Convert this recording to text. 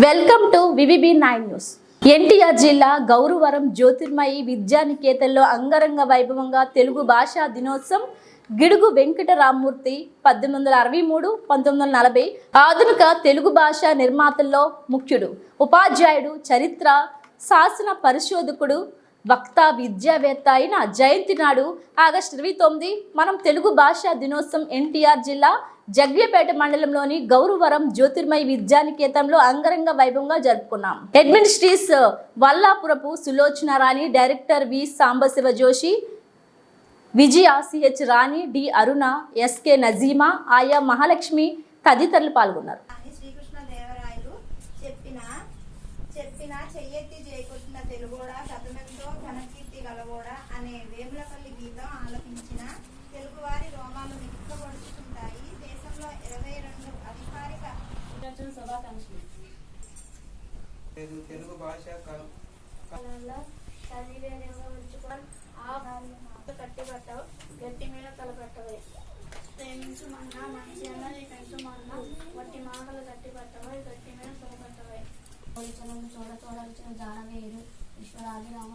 Welcome to VVB 9 news. NTR జిల్లా గౌరవరం జ్యోతిర్మయి విద్యానికేతన్లో అంగరంగ వైభవంగా తెలుగు భాషా దినోత్సవం గిడుగు వెంకటరామమూర్తి 1863-1940 ఆధునిక తెలుగు భాషా నిర్మాతల్లో ముఖ్యుడు, ఉపాధ్యాయుడు, చరిత్ర శాసన పరిశోధకుడు, వక్త, విద్యావేత్త అయిన జయంతి నాడు ఆగస్టు 29 మనం తెలుగు భాషా దినోత్సవం ఎన్టీఆర్ జిల్లా జగ్గిపేట మండలంలోని గౌరవరం జ్యోతిర్మయి విద్యానికేతన్లో అంగరంగ వైభవంగా జరుపుకున్నాం. అడ్మినిస్ట్రేటివ్స్ వల్లాపురపు సులోచన రాణి, డైరెక్టర్ వి సాంబశివ జోషి, విజయ సిహెచ్ రాణి, డి అరుణ, ఎస్కే నజీమా, ఆయా మహాలక్ష్మి తదితరులు పాల్గొన్నారు. చెప్పిన చెయ్యెత్తి జయకొట్టిన తెలుగోడా గతమెంతో ఘనకీర్తి గలవోడా అనే వేములపల్లి గీతం ఆలపించిన తెలుగువారి రోమాలు నిక్కబడుతుంటాయి. దేశంలో 22 అధికారిక శుభాకాంక్షలు. తెలుగు భాష కట్టిపట్టవు గట్టి మీద తలపెట్టవే, ప్రేమించుమన్నా మంచి అన్న నీ పెంచుమన్నా వట్టి మాటలు కట్టిపట్టవై గట్టి మీద తలపెట్టవై. చూడ చూడాల్సిన జానవేరు విశ్వరాజు రామ